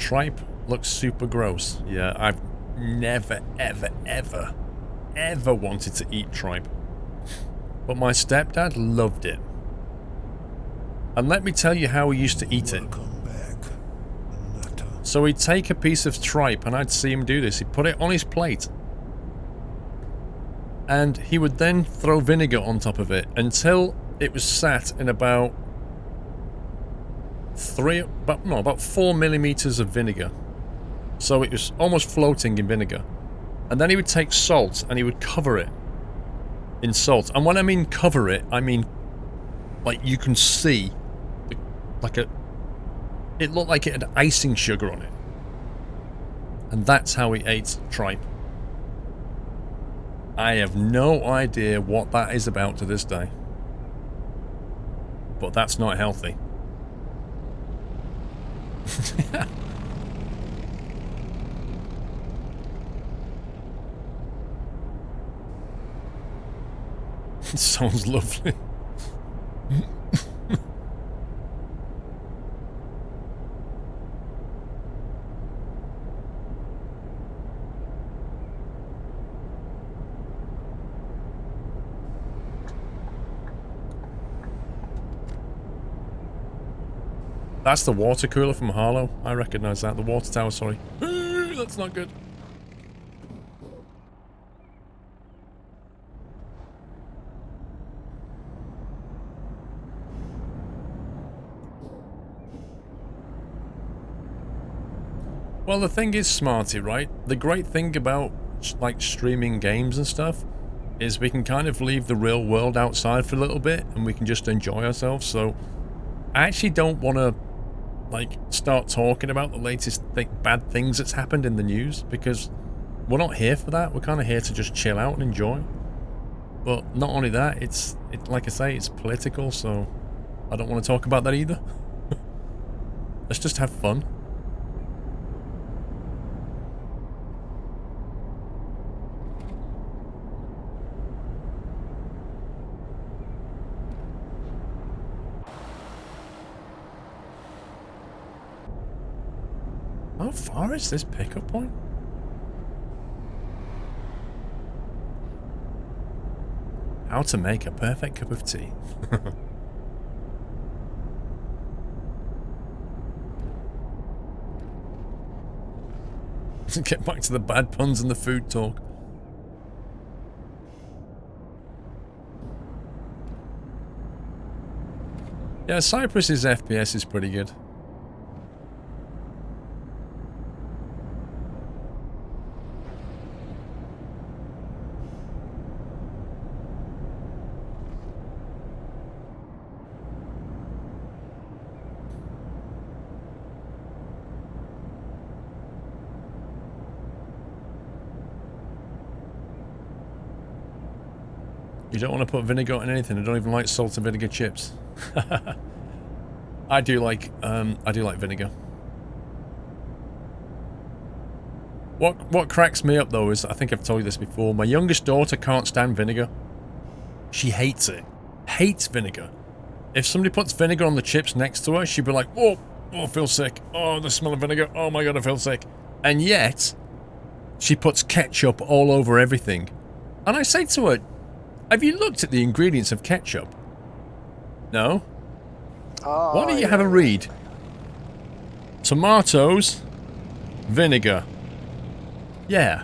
tripe looks super gross. Yeah, I've never, ever, ever, ever wanted to eat tripe. But my stepdad loved it. And let me tell you how he used to eat it. So he'd take a piece of tripe, and I'd see him do this. He'd put it on his plate. And he would then throw vinegar on top of it until it was sat in about 4 millimeters of vinegar. So it was almost floating in vinegar. And then he would take salt and he would cover it in salt. And when I mean cover it, I mean like you can see it looked like it had icing sugar on it. And that's how he ate tripe. I have no idea what that is about to this day. But that's not healthy. It sounds lovely. That's the water cooler from Harlow. I recognise that. The water tower, sorry. That's not good. Well, the thing is, Smarty, right? The great thing about, like, streaming games and stuff is we can kind of leave the real world outside for a little bit and we can just enjoy ourselves. So I actually don't want to, like, start talking about the latest bad things that's happened in the news, because we're not here for that. We're kind of here to just chill out and enjoy. But not only that, it's like I say, it's political, so I don't want to talk about that either. Let's just have fun. How far is this pickup point? How to make a perfect cup of tea. Let's get back to the bad puns and the food talk. Yeah, Cyprus's FPS is pretty good. You don't want to put vinegar on anything. I don't even like salt and vinegar chips. I do like vinegar. What cracks me up though is, I think I've told you this before, my youngest daughter can't stand vinegar. She hates it. Hates vinegar. If somebody puts vinegar on the chips next to her, she'd be like, "Oh, I feel sick. Oh, the smell of vinegar. Oh my god, I feel sick." And yet, she puts ketchup all over everything. And I say to her, "Have you looked at the ingredients of ketchup?" No? Oh, Why don't you have a read? Tomatoes, vinegar. Yeah.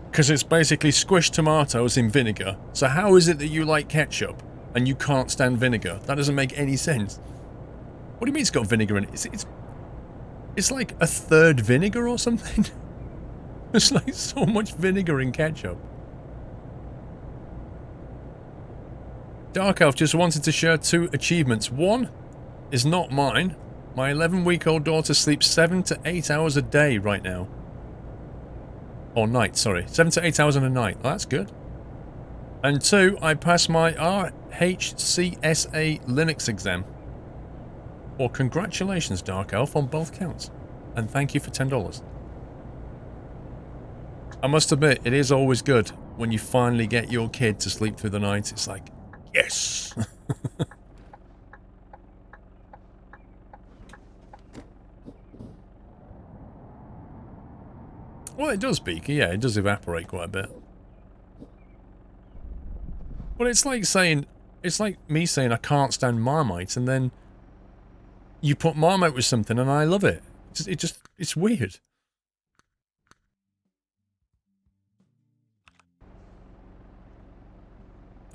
Because it's basically squished tomatoes in vinegar. So how is it that you like ketchup and you can't stand vinegar? That doesn't make any sense. What do you mean it's got vinegar in it? It's like a third vinegar or something? There's like so much vinegar in ketchup. Dark Elf just wanted to share 2 achievements. One is not mine. My 11-week-old daughter sleeps 7 to 8 hours a day right now. Or night, sorry. 7 to 8 hours in a night. Oh, that's good. And 2, I passed my RHCSA Linux exam. Well, congratulations, Dark Elf, on both counts. And thank you for $10. I must admit, it is always good when you finally get your kid to sleep through the night. It's like, yes! Well, it does, Beaky. Yeah, it does evaporate quite a bit. But it's like saying... It's like me saying I can't stand Marmite, and then you put Marmite with something and I love it. It's weird.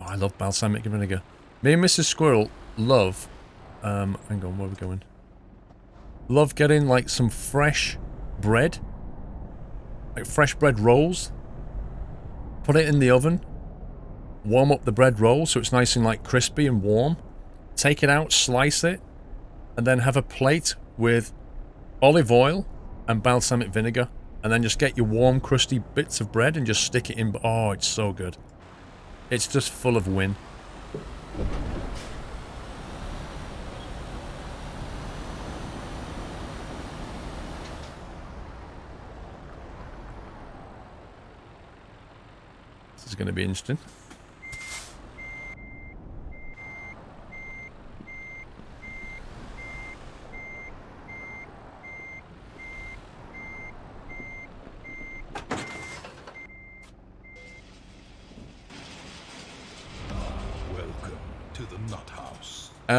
Oh, I love balsamic vinegar. Me and Mrs. Squirrel love... hang on, where are we going? Love getting, like, some fresh bread. Like, fresh bread rolls. Put it in the oven. Warm up the bread roll so it's nice and, like, crispy and warm. Take it out, slice it. And then have a plate with olive oil and balsamic vinegar. And then just get your warm, crusty bits of bread and just stick it in. Oh, it's so good. It's just full of win. This is going to be interesting.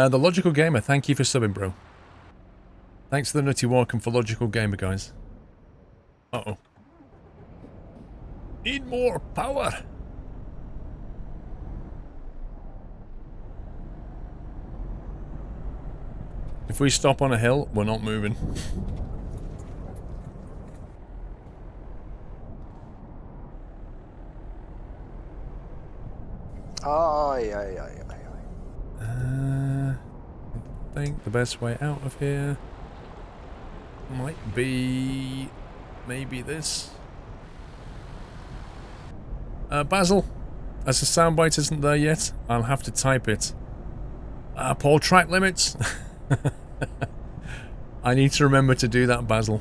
The Logical Gamer, thank you for subbing, bro. Thanks to the Nutty Walk and for Logical Gamer, guys. Uh-oh. Need more power. If we stop on a hill, we're not moving. I think the best way out of here might be maybe this. Basil, as the soundbite isn't there yet, I'll have to type it. Paul, track limits. I need to remember to do that, Basil.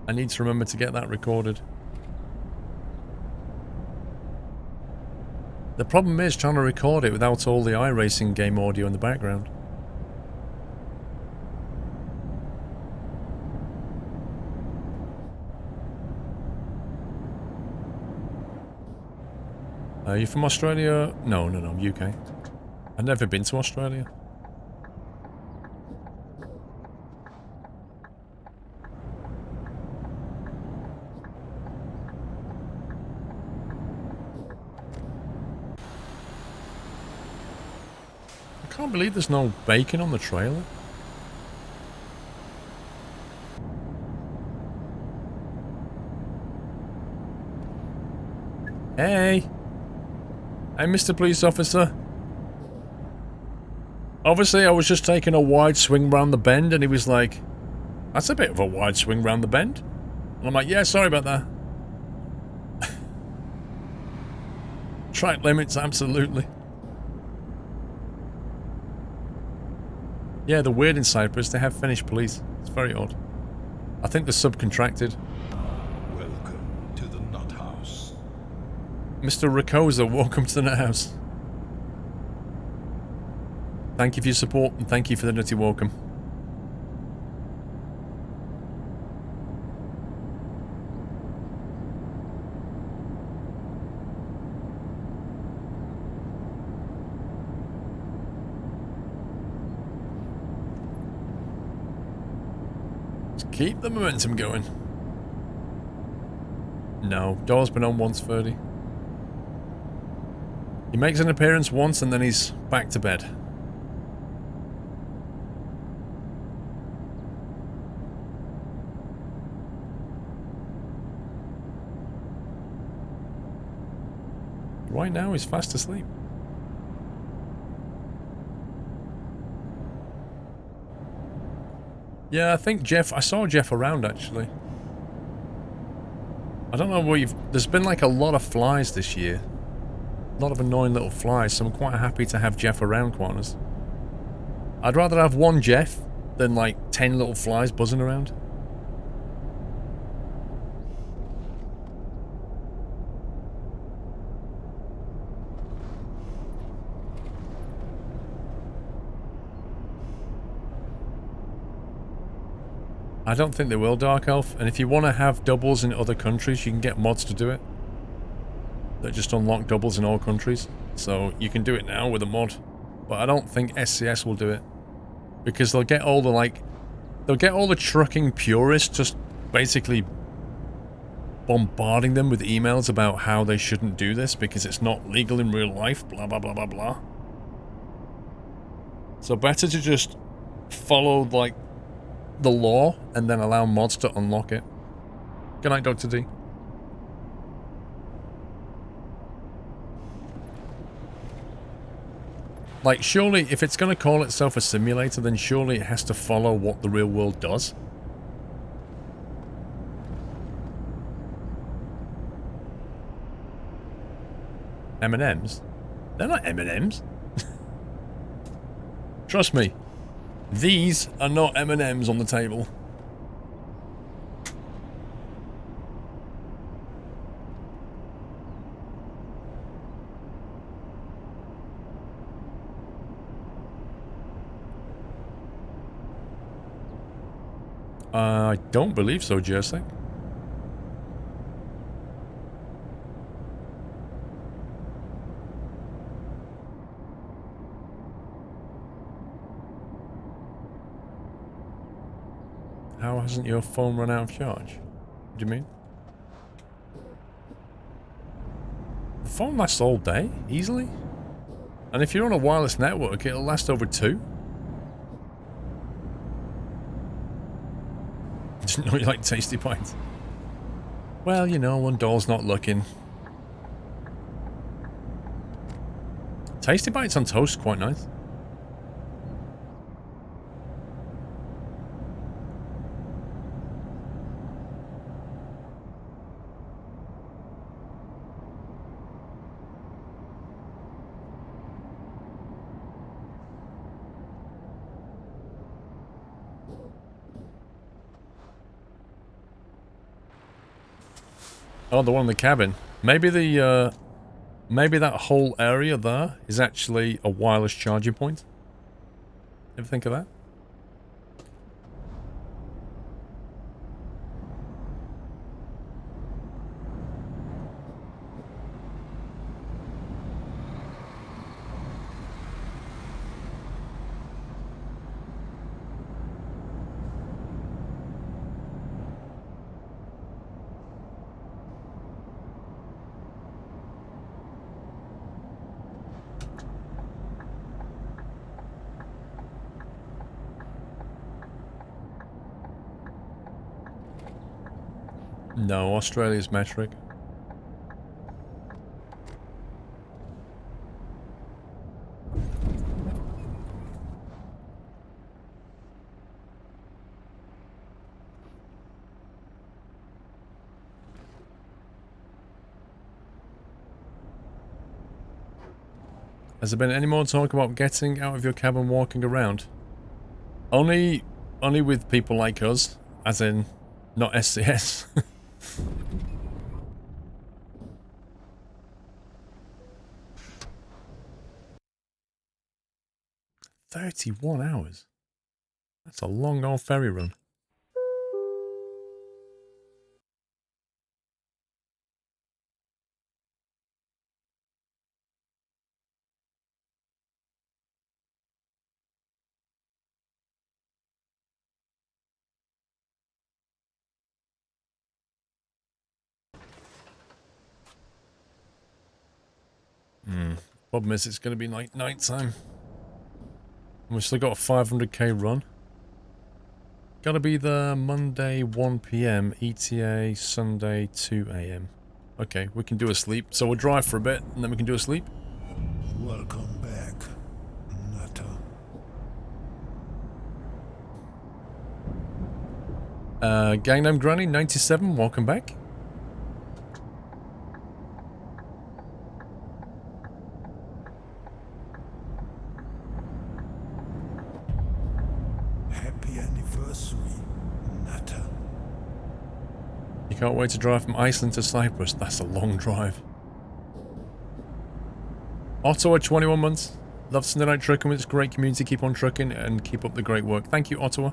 I need to remember to get that recorded. The problem is trying to record it without all the iRacing game audio in the background. Are you from Australia? No, I'm UK. I've never been to Australia. I can't believe there's no bacon on the trailer. Hey! Hey, Mr. Police Officer. Obviously, I was just taking a wide swing round the bend, and he was like, that's a bit of a wide swing round the bend. And I'm like, yeah, sorry about that. Track limits, absolutely. Yeah, the weird in Cyprus, they have Finnish police. It's very odd. I think they're subcontracted. Welcome to the Nut House. Mr. Rakosa, welcome to the Nut House. Thank you for your support, and thank you for the nutty welcome. Keep the momentum going. No, door's been on once, Ferdy. He makes an appearance once and then he's back to bed. Right now he's fast asleep. Yeah, I think Jeff... I saw Jeff around, actually. I don't know what you've... There's been, like, a lot of flies this year. A lot of annoying little flies, so I'm quite happy to have Jeff around, quite honest. I'd rather have one Jeff than, like, 10 little flies buzzing around. I don't think they will, Dark Elf. And if you want to have doubles in other countries, you can get mods to do it. That just unlock doubles in all countries. So you can do it now with a mod. But I don't think SCS will do it. Because they'll get all the, like... They'll get all the trucking purists just basically bombarding them with emails about how they shouldn't do this because it's not legal in real life, blah, blah, blah, blah, blah. So better to just follow, like, the law and then allow mods to unlock it. Good night, Dr. D. Like, surely, if it's going to call itself a simulator, then surely it has to follow what the real world does. M&Ms? They're not M&Ms. Trust me. These are not M&Ms on the table. I don't believe so, Jersey. How hasn't your phone run out of charge? What do you mean? The phone lasts all day, easily. And if you're on a wireless network, it'll last over 2. Didn't know you like Tasty Bites. Well, you know, when Doll's not looking. Tasty Bites on toast, quite nice. Oh, the one in the cabin. Maybe the, maybe that whole area there is actually a wireless charging point. Ever think of that? No, Australia's metric. Has there been any more talk about getting out of your cab and walking around? Only with people like us, as in, not SCS. 31 hours. That's a long old ferry run. Problem is, it's going to be like night time. We've still got a 500k run. Gotta be there Monday 1 PM, ETA Sunday 2 AM. Okay, we can do a sleep. So we'll drive for a bit and then we can do a sleep. Welcome back, Nutter. Gangnam Granny 97, welcome back. Can't wait to drive from Iceland to Cyprus. That's a long drive. Ottawa, 21 months. Love Sunday Night Trucking with its great community. Keep on trucking and keep up the great work. Thank you, Ottawa.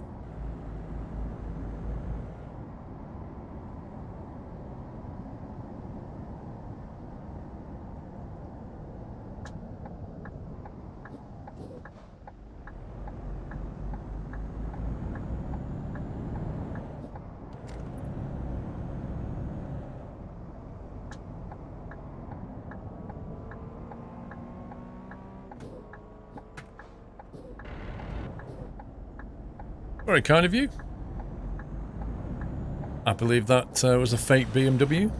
Very kind of you. I believe that was a fake BMW.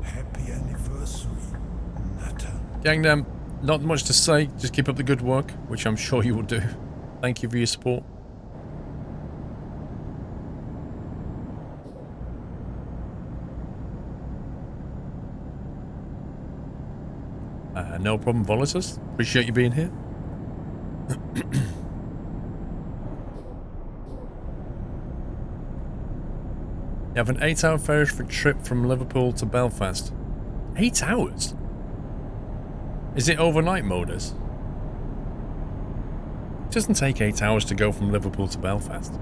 Happy anniversary, Natter. Gangnam, not much to say. Just keep up the good work, which I'm sure you will do. Thank you for your support. No problem, Volatus. Appreciate you being here. You have an 8-hour ferry for trip from Liverpool to Belfast. 8 hours? Is it overnight modus? It doesn't take 8 hours to go from Liverpool to Belfast.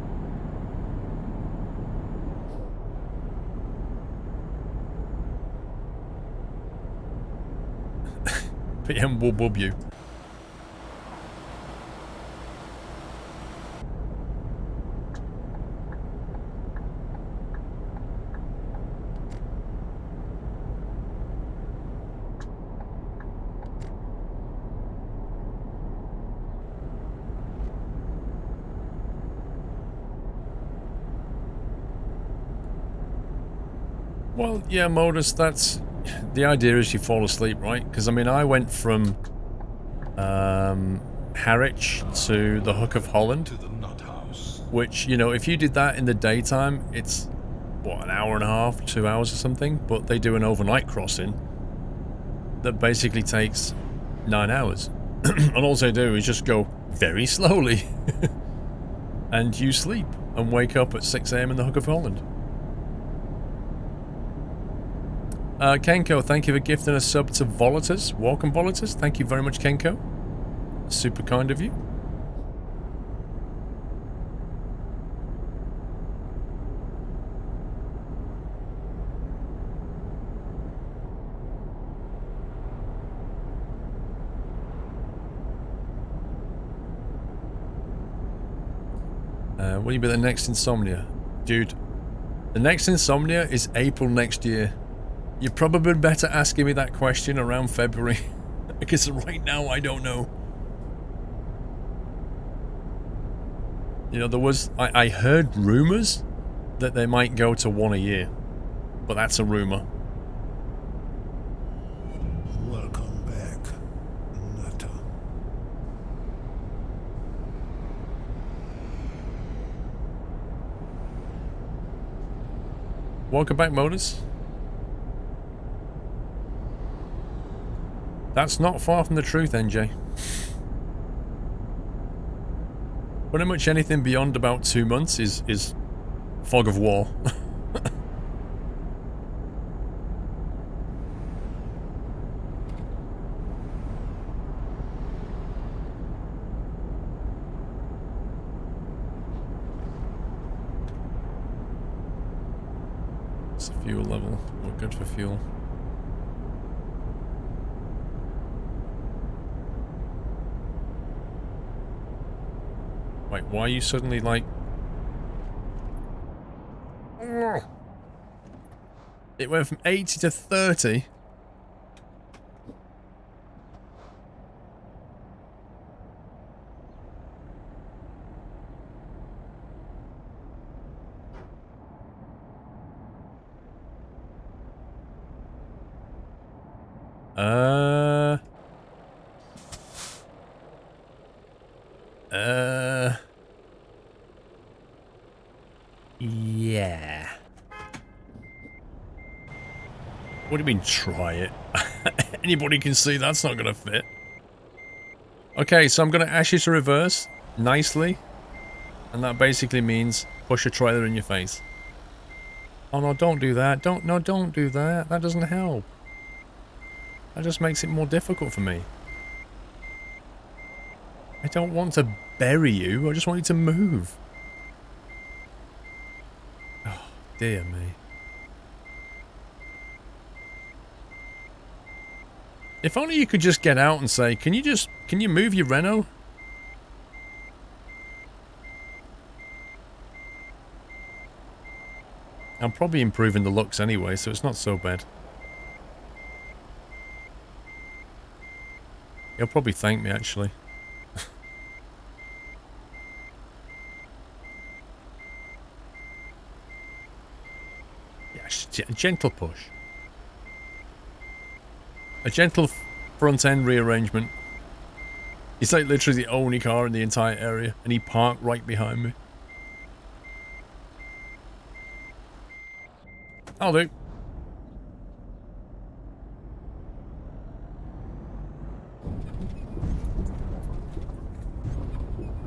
PM will bub you. Well, yeah, Modus, that's... The idea is you fall asleep, right? Because, I mean, I went from Harwich to the Hook of Holland, To the nut house. which, you know, if you did that in the daytime, it's, what, an hour and a half, 2 hours or something? But they do an overnight crossing that basically takes 9 hours. And all they do is just go very slowly. And you sleep and wake up at 6 AM in the Hook of Holland. Kenko, thank you for gifting a sub to Volatus. Welcome, Volatus. Thank you very much, Kenko. Super kind of you. Will you be the next Insomnia? Dude, the next Insomnia is April next year. You're probably better asking me that question around February. Because right now, I don't know. You know, there was... I heard rumours that they might go to 1 a year. But that's a rumour. Welcome back, Natter. Welcome back, Modus. That's not far from the truth, NJ. Pretty much anything beyond about 2 months is fog of war. It's a fuel level. We're good for fuel. Wait, why are you suddenly like... It went from 80 to 30? Yeah. What do you mean, try it? Anybody can see that's not gonna fit. Okay, so I'm gonna ask you to reverse nicely. And that basically means push a trailer in your face. Oh no, don't do that. Don't do that. That doesn't help. That just makes it more difficult for me. I don't want to bury you, I just want you to move. Oh, dear me. If only you could just get out and say, can you move your Renault? I'm probably improving the looks anyway, so it's not so bad. He'll probably thank me, actually. Yeah, a gentle push. A gentle front end rearrangement. It's like literally the only car in the entire area, and he parked right behind me. I'll do.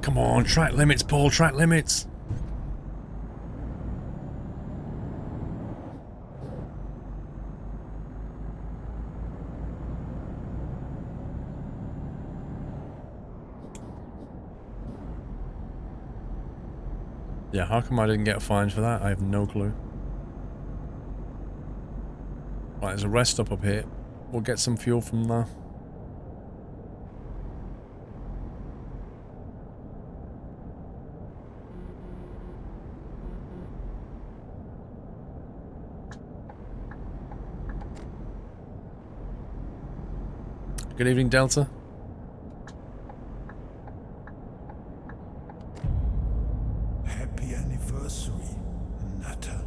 Come on, track limits, Paul, track limits. Yeah, how come I didn't get fined for that? I have no clue. Right, there's a rest stop up here. We'll get some fuel from there. Good evening, Delta. Happy anniversary, Nutter.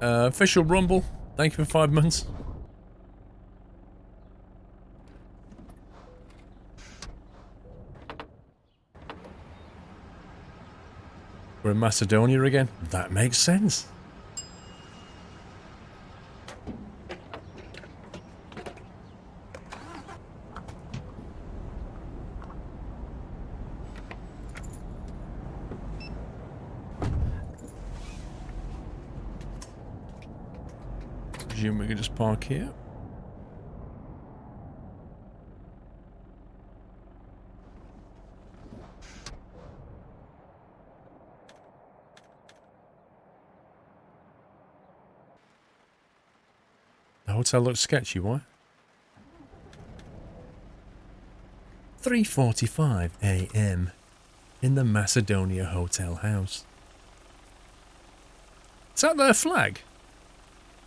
Official Rumble. Thank you for 5 months. We're in Macedonia again. That makes sense. Presume we can just park here. The hotel looks sketchy, why? 3:45 a.m. in the Macedonia Hotel House. Is that their flag?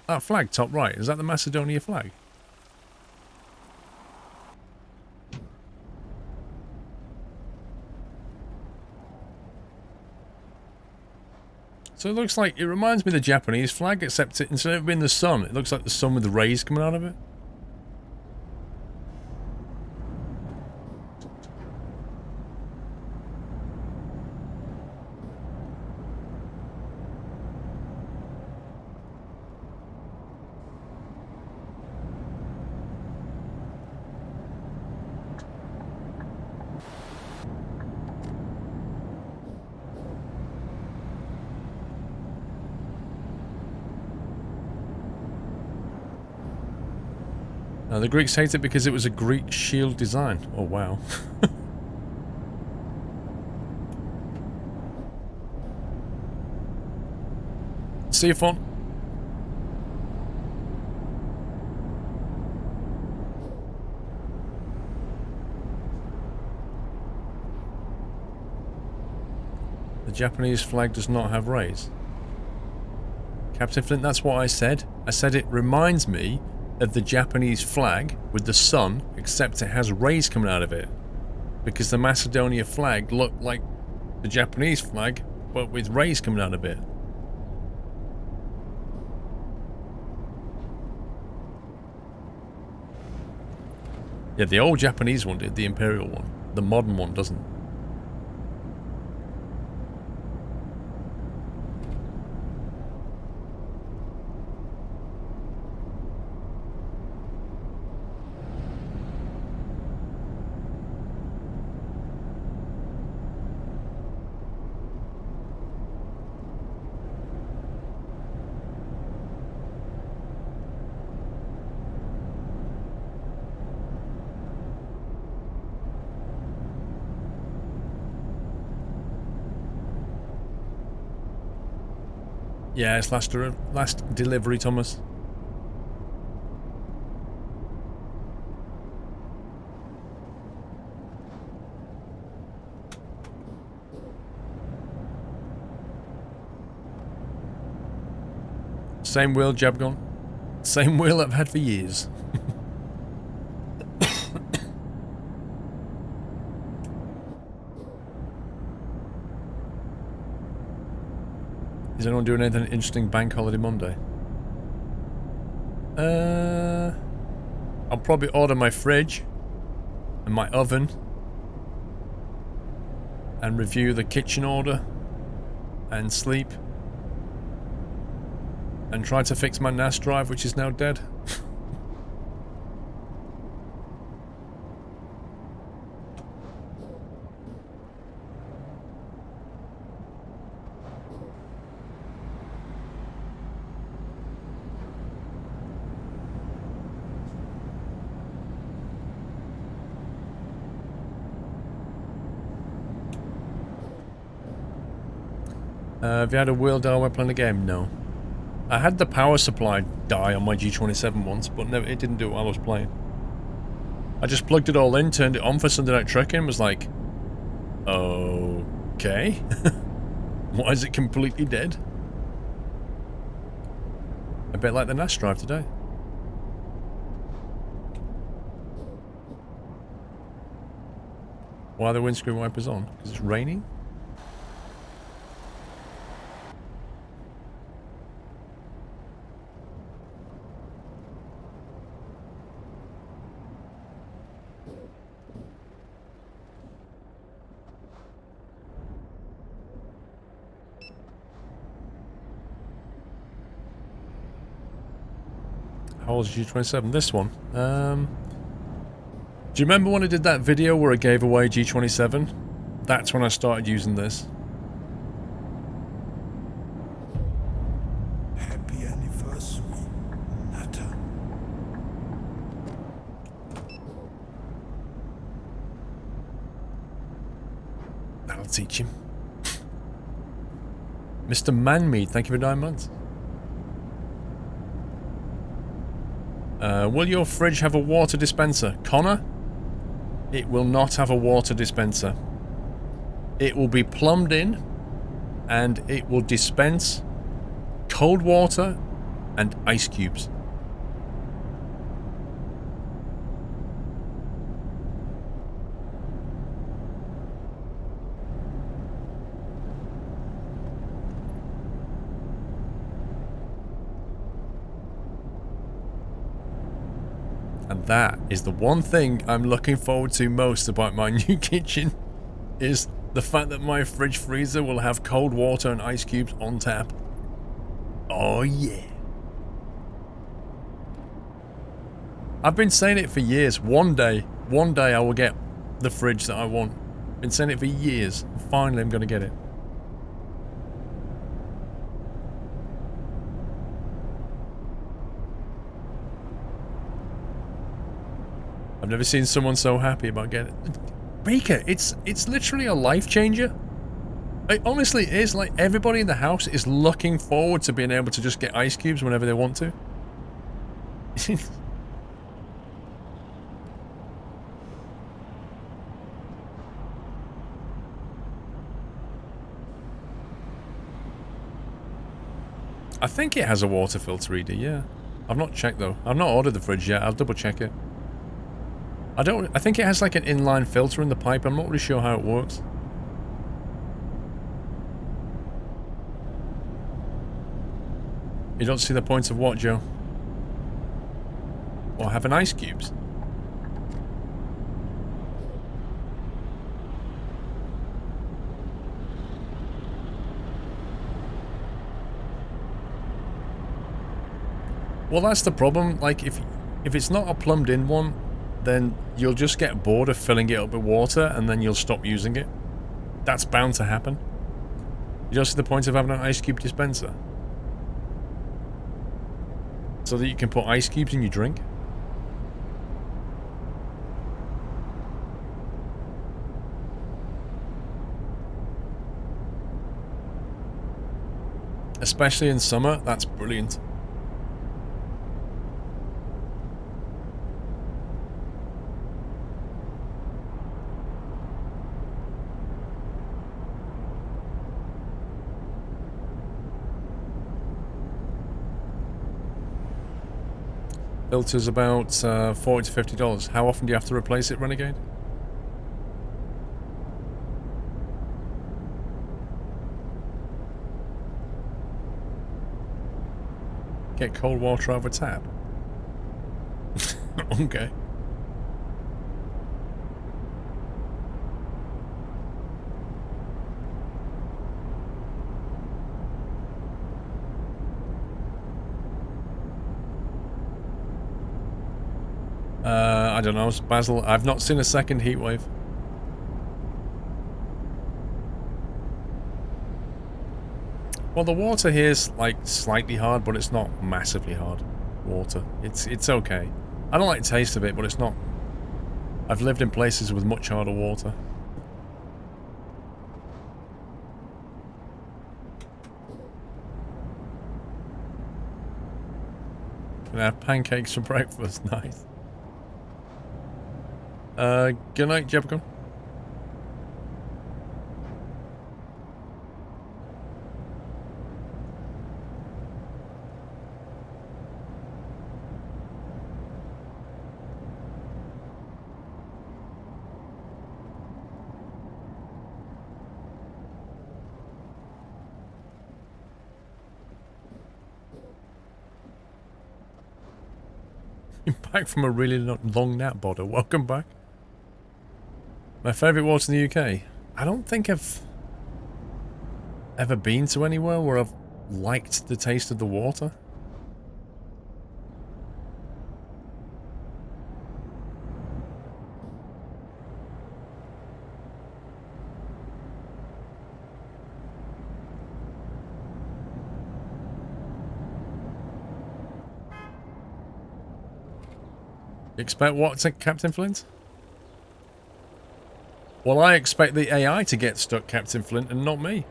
That flag top right, is that the Macedonia flag? So it looks like, it reminds me of the Japanese flag, except instead of being the sun, it looks like the sun with the rays coming out of it. Now, the Greeks hate it because it was a Greek shield design. Oh, wow. See you, Fon. The Japanese flag does not have rays. Captain Flint, that's what I said. I said it reminds me of the Japanese flag with the sun, except it has rays coming out of it. Because the Macedonia flag looked like the Japanese flag, but with rays coming out of it. Yeah, the old Japanese one did, the Imperial one. The modern one doesn't. Yeah, it's last delivery, Thomas. Same wheel, Jabgon. Same wheel I've had for years. Is anyone doing anything interesting Bank Holiday Monday? I'll probably order my fridge and my oven and review the kitchen order and sleep and try to fix my NAS drive, which is now dead. Have you had a wheel die while playing the game? No. I had the power supply die on my G27 once, but no, it didn't do it while I was playing. I just plugged it all in, turned it on for Sunday Night Trucking, and was like, okay. Why is it completely dead? A bit like the NAS drive today. Why are the windscreen wipers on? Because it's raining? How old is G27? This one. Do you remember when I did that video where I gave away G27? That's when I started using this. Happy anniversary, Natter. That'll teach him. Mr. Manmead, thank you for 9 months. Will your fridge have a water dispenser? Connor? It will not have a water dispenser. It will be plumbed in and it will dispense cold water and ice cubes. And that is the one thing I'm looking forward to most about my new kitchen, is the fact that my fridge freezer will have cold water and ice cubes on tap. Oh yeah. I've been saying it for years. One day I will get the fridge that I want. Been saying it for years. Finally I'm gonna get it. I've never seen someone so happy about getting it. Baker, it's literally a life changer. It honestly is. Like, everybody in the house is looking forward to being able to just get ice cubes whenever they want to. I think it has a water filter reader, yeah. I've not checked though. I've not ordered the fridge yet. I'll double check it. I think it has like an inline filter in the pipe. I'm not really sure how it works. You don't see the point of what, Joe? Or having ice cubes? Well, that's the problem. Like, if it's not a plumbed in one, then you'll just get bored of filling it up with water and then you'll stop using it. That's bound to happen. You don't see the point of having an ice cube dispenser? So that you can put ice cubes in your drink? Especially in summer, that's brilliant. Filter's about $40 to $50. How often do you have to replace it, Renegade? Get cold water out of a tap. Okay. I don't know, Basil. I've not seen a second heat wave. Well, the water here is like slightly hard, but it's not massively hard water. It's okay. I don't like the taste of it, but it's not. I've lived in places with much harder water. Gonna have pancakes for breakfast. Nice. Good night, Jebcon. Back from a really long nap, Bodder. Welcome back. My favourite water in the UK. I don't think I've ever been to anywhere where I've liked the taste of the water. You expect what, Captain Flint? Well, I expect the AI to get stuck, Captain Flint, and not me.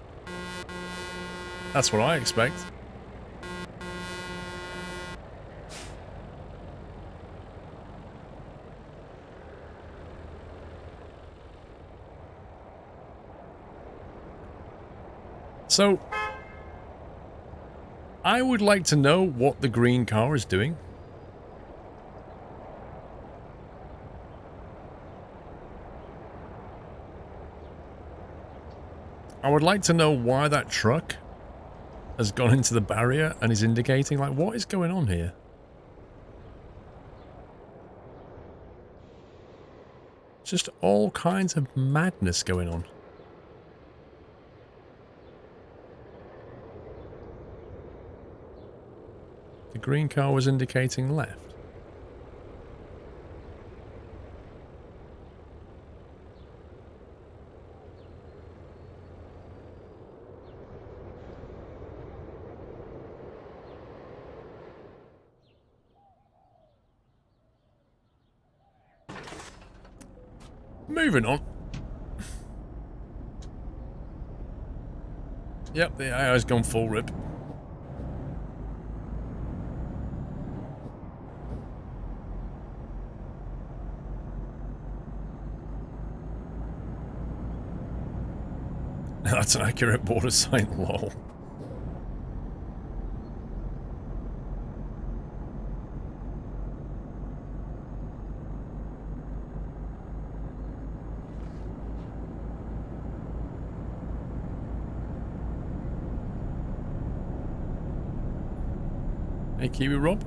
That's what I expect. So, I would like to know what the green car is doing. I would like to know why that truck has gone into the barrier and is indicating, like, what is going on here? Just all kinds of madness going on. The green car was indicating left. Moving on. Yep, the AI's gone full rip. That's an accurate border sign, lol. Hey, Kiwi Rob.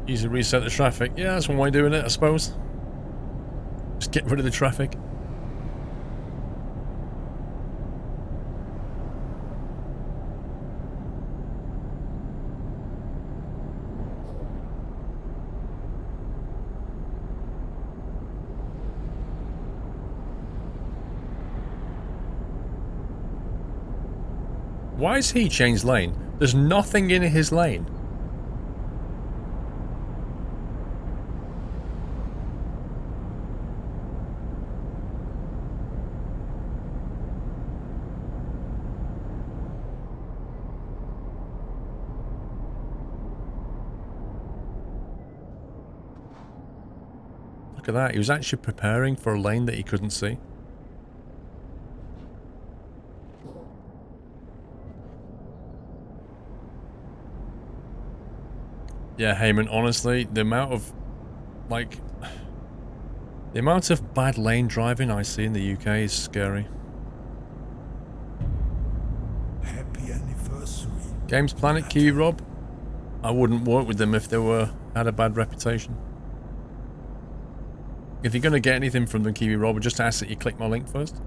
Easy reset the traffic. Yeah, that's one way of doing it, I suppose. Just get rid of the traffic. Why has he changed lane? There's nothing in his lane. Look at that. He was actually preparing for a lane that he couldn't see. Yeah, Heyman, honestly, the amount of, like, the amount of bad lane driving I see in the UK is scary. Happy anniversary. Games Planet, Kiwi Rob, I wouldn't work with them if they had a bad reputation. If you're going to get anything from them, Kiwi Rob, just ask that you click my link first.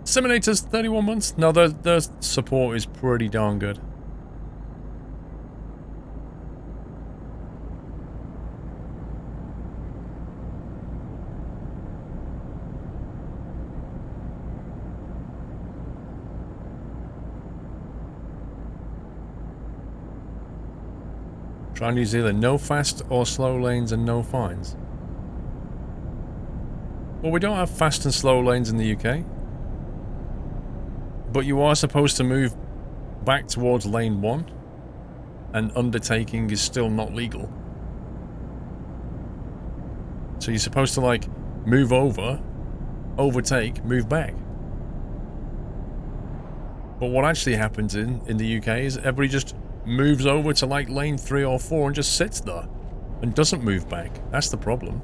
Simulators, 31 months? No, their support is pretty darn good. Try New Zealand. No fast or slow lanes and no fines. Well, we don't have fast and slow lanes in the UK. But you are supposed to move back towards lane 1. And undertaking is still not legal. So you're supposed to, like, move over, overtake, move back. But what actually happens in the UK is everybody just moves over to like lane 3 or 4 and just sits there and doesn't move back. That's the problem.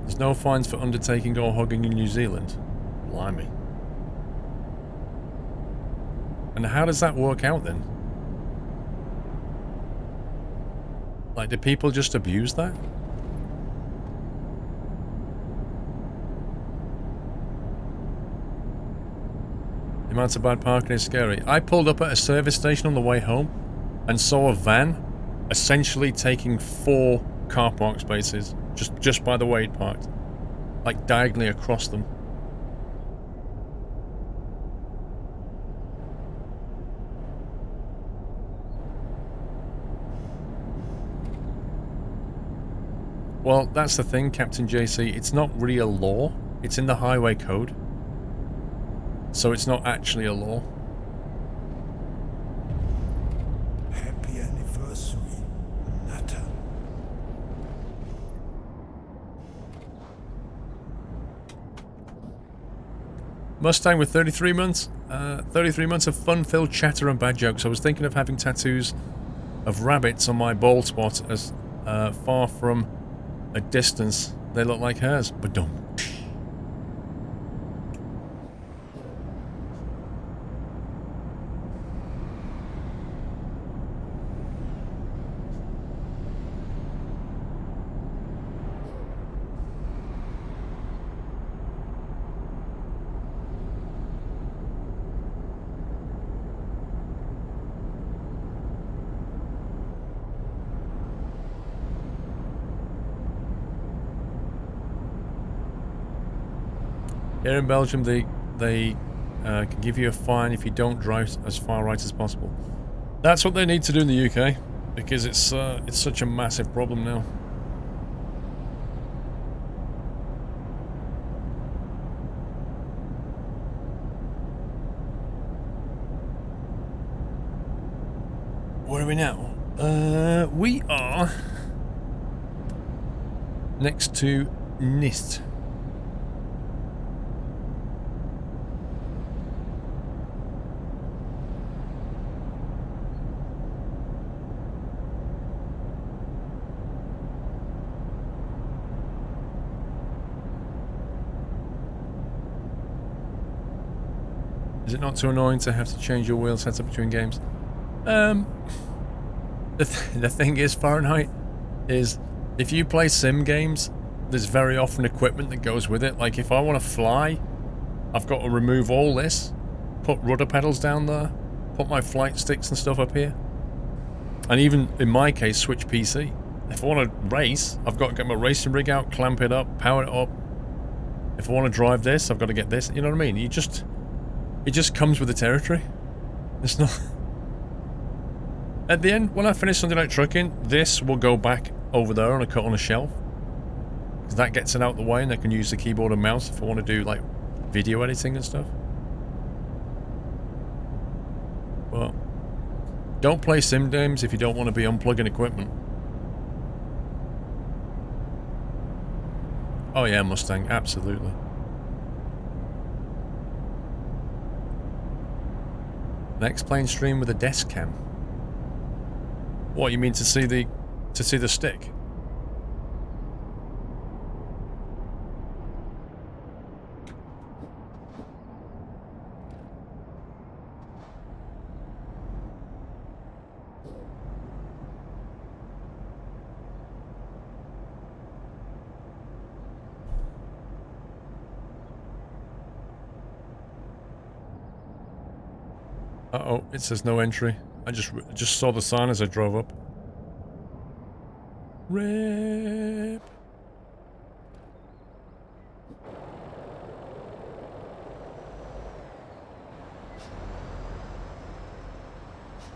There's no fines for undertaking or hogging in New Zealand. Blimey. And how does that work out then? Like, do people just abuse that? The amount of bad parking is scary. I pulled up at a service station on the way home and saw a van essentially taking 4 car park spaces just by the way it parked. Like diagonally across them. Well, that's the thing, Captain JC. It's not really a law. It's in the highway code. So it's not actually a law. Happy anniversary, Nata. Mustang with 33 months. 33 months of fun-filled chatter and bad jokes. I was thinking of having tattoos of rabbits on my bald spot as far from a distance they look like hers. But don't. Here in Belgium, they can give you a fine if you don't drive as far right as possible. That's what they need to do in the UK, because it's such a massive problem now. Where are we now? We are next to NIST. Is it not too annoying to have to change your wheel setup between games? The thing is, Fahrenheit, is if you play sim games, there's very often equipment that goes with it. Like if I want to fly, I've got to remove all this, put rudder pedals down there, put my flight sticks and stuff up here, and even in my case, switch PC. If I want to race, I've got to get my racing rig out, clamp it up, power it up. If I want to drive this, I've got to get this. You know what I mean? It just comes with the territory. It's not... At the end, when I finish something like trucking, this will go back over there on a shelf. Because that gets it out the way and I can use the keyboard and mouse if I want to do, like, video editing and stuff. But don't play sim games if you don't want to be unplugging equipment. Oh yeah, Mustang, absolutely. An X-Plane stream with a desk cam. What, you mean to see the stick? Uh-oh, it says no entry. I just saw the sign as I drove up. RIP.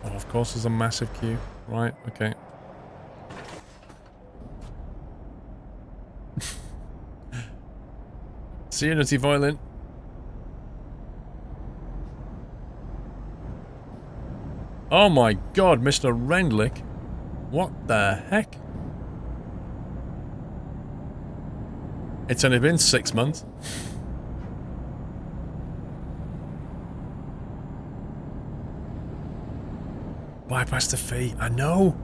Oh, of course there's a massive queue. Right, okay. See you, Nutty Violent. Oh my god, Mr. Rendlick. What the heck? It's only been 6 months. Bypass the fee. I know.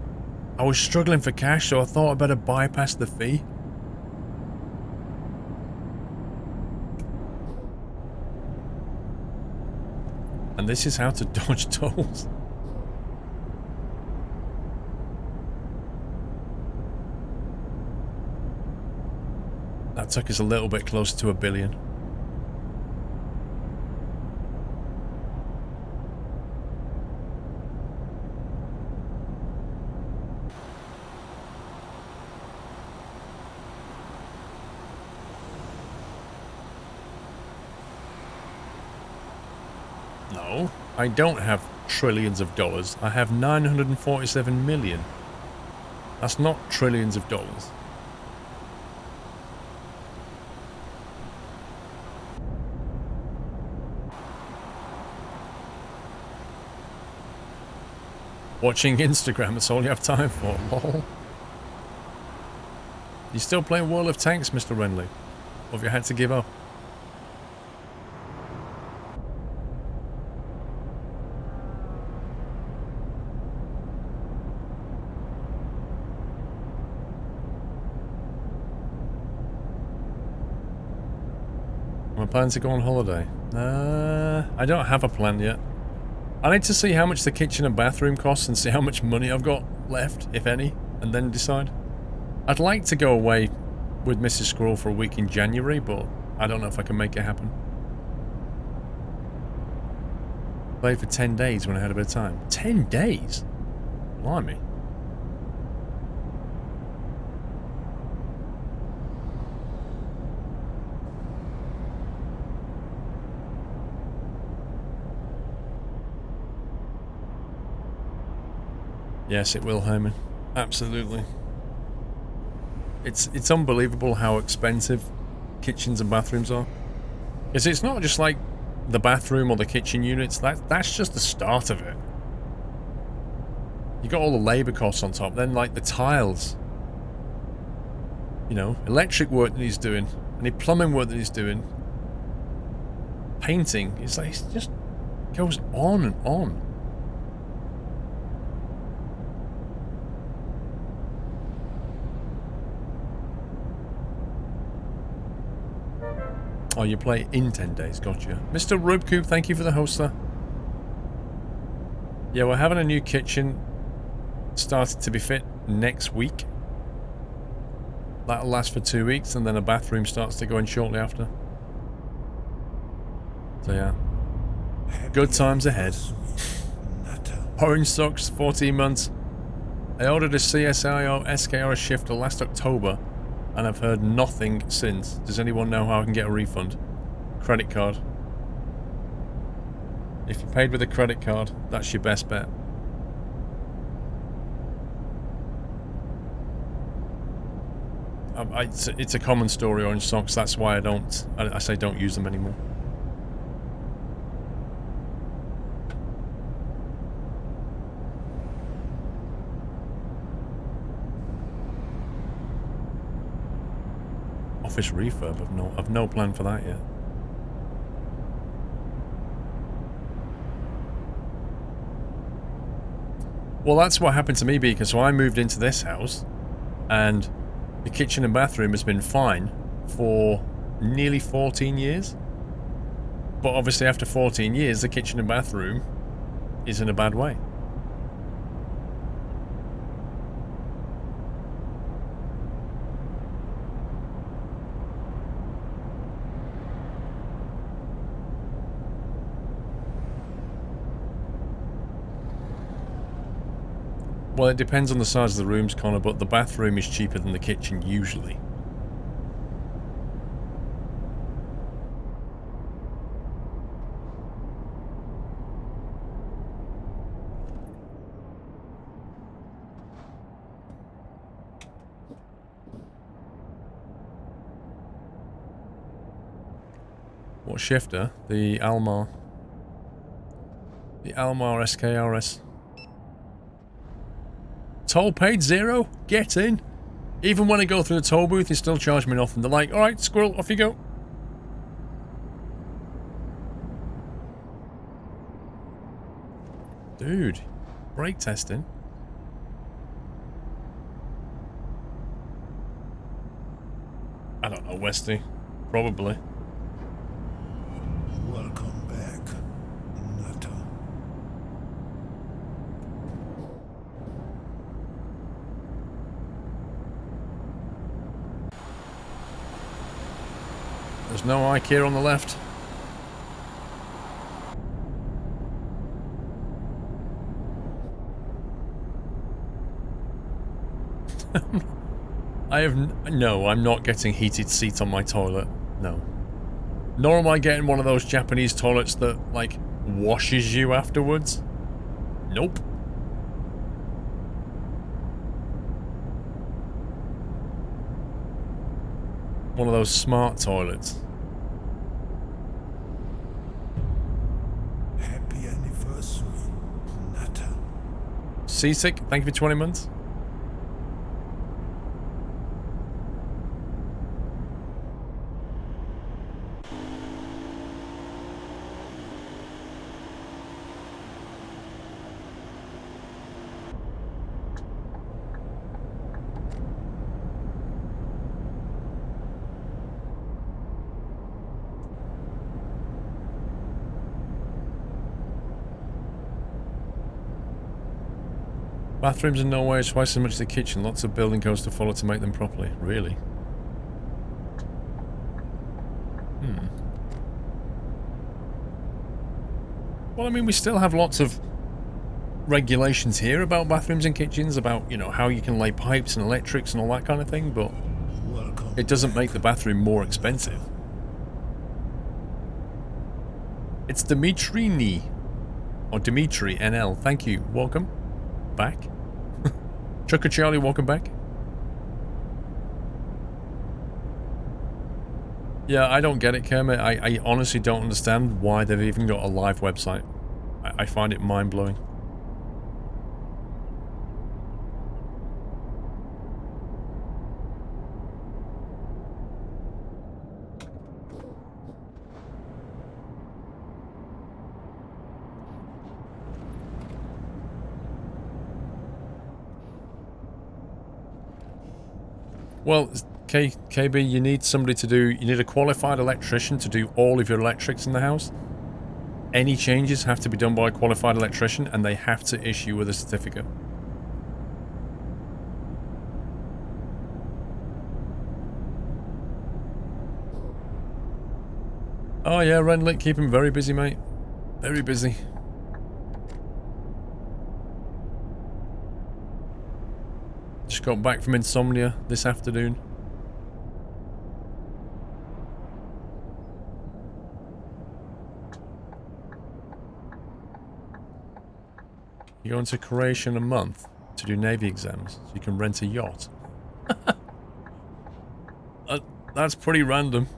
I was struggling for cash, so I thought I'd better bypass the fee. And this is how to dodge tolls. That took us a little bit closer to 1 billion. No, I don't have trillions of dollars. I have 947 million. That's not trillions of dollars. Watching Instagram, that's all you have time for, lol. You still playing World of Tanks, Mr. Renly? Or have you had to give up? Am I planning to go on holiday? I don't have a plan yet. I need to see how much the kitchen and bathroom costs and see how much money I've got left, if any, and then decide. I'd like to go away with Mrs. Squirrel for a week in January, but I don't know if I can make it happen. Played for 10 days when I had a bit of time. 10 days? Blimey. Yes, it will, Herman. Absolutely. It's unbelievable how expensive kitchens and bathrooms are. Because it's not just like the bathroom or the kitchen units. That's just the start of it. You got all the labour costs on top. Then like the tiles. You know, electric work that he's doing. Any plumbing work that he's doing. Painting. It's like it just goes on and on. Oh, you play in 10 days, gotcha. Mr. Rubecoop, thank you for the hoster. Yeah, we're having a new kitchen started to be fit next week. That'll last for 2 weeks, and then a bathroom starts to go in shortly after. So yeah, good times ahead. Orange Socks, 14 months. I ordered a CSIO SKR shifter last October, and I've heard nothing since. Does anyone know how I can get a refund? Credit card. If you paid with a credit card, that's your best bet. It's a common story, Orange Socks. That's why I say don't use them anymore. Office refurb. I've no plan for that yet. Well, that's what happened to me, because so I moved into this house, and the kitchen and bathroom has been fine for nearly 14 years. But obviously after 14 years, the kitchen and bathroom is in a bad way. Well, it depends on the size of the rooms, Connor, but the bathroom is cheaper than the kitchen usually. What shifter? The Almar. The Almar SKRS. Toll paid 0? Get in. Even when I go through the toll booth, they still charge me nothing. They're like, alright, squirrel, off you go. Dude, brake testing. I don't know, Westy. Probably. Welcome back, Nutter. There's no IKEA on the left. No, I'm not getting heated seats on my toilet. No. Nor am I getting one of those Japanese toilets that, like, washes you afterwards. Nope. One of those smart toilets. Happy anniversary, Nutter. Seasick, thank you for 20 months. Bathrooms in Norway are twice as much as the kitchen. Lots of building codes to follow to make them properly. Really? Well, I mean, we still have lots of regulations here about bathrooms and kitchens, about, you know, how you can lay pipes and electrics and all that kind of thing, but it doesn't make the bathroom more expensive. It's Dimitri or Dimitri NL. Thank you. Welcome back. Chuck and Charlie, welcome back. Yeah, I don't get it, Kermit. I honestly don't understand why they've even got a live website. I find it mind-blowing. Well, KB, you need somebody to do... You need a qualified electrician to do all of your electrics in the house. Any changes have to be done by a qualified electrician, and they have to issue with a certificate. Oh yeah, Renlit, keep him very busy, mate. Very busy. Just got back from insomnia this afternoon. You're going to Croatia in a month to do Navy exams, so you can rent a yacht. That's pretty random.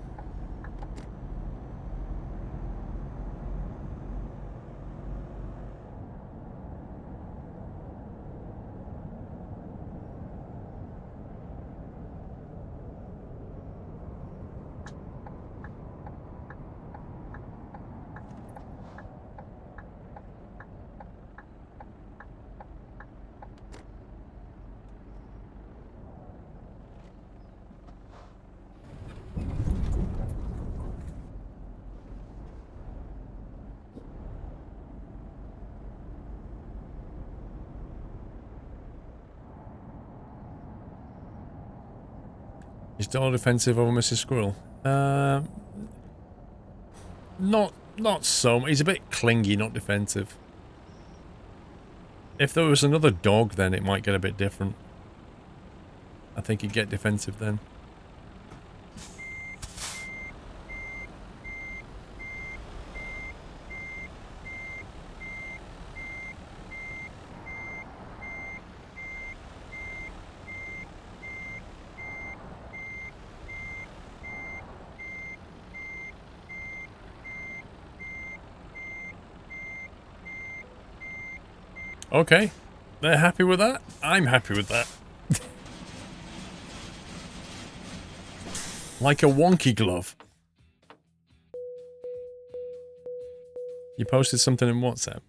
Is Donald defensive over Mrs. Squirrel? Not so much. He's a bit clingy, not defensive. If there was another dog, then it might get a bit different. I think he'd get defensive then. Okay, they're happy with that. I'm happy with that. Like a wonky glove. You posted something in WhatsApp.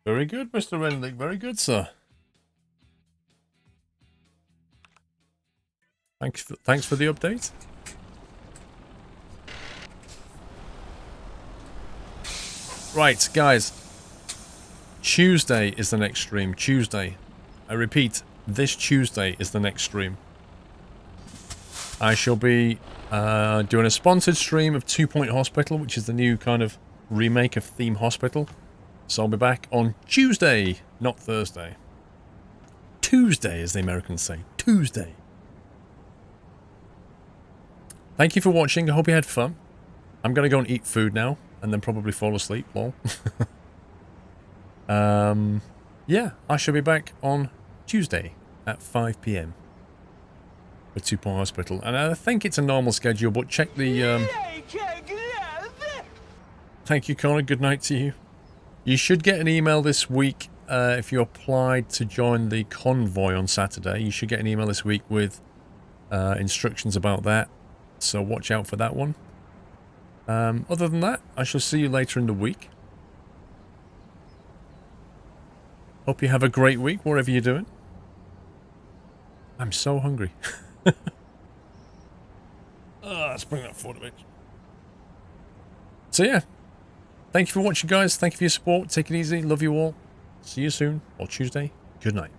Very good, Mr. Renlick. Very good, sir. Thanks for the update. Right, guys. Tuesday is the next stream. Tuesday. I repeat, this Tuesday is the next stream. I shall be doing a sponsored stream of 2 Point Hospital, which is the new kind of remake of Theme Hospital. So I'll be back on Tuesday, not Thursday. Tuesday, as the Americans say. Tuesday. Thank you for watching. I hope you had fun. I'm going to go and eat food now, and then probably fall asleep. Lol. Yeah, I shall be back on Tuesday at 5 PM for 2 Point Hospital. And I think it's a normal schedule, but check the... Thank you, Connor. Good night to you. You should get an email this week if you applied to join the convoy on Saturday. You should get an email this week with instructions about that. So watch out for that one. Other than that, I shall see you later in the week. Hope you have a great week, wherever you're doing. I'm so hungry. Let's bring that forward a bit. So yeah. Thank you for watching, guys. Thank you for your support. Take it easy. Love you all. See you soon. Or Tuesday. Good night.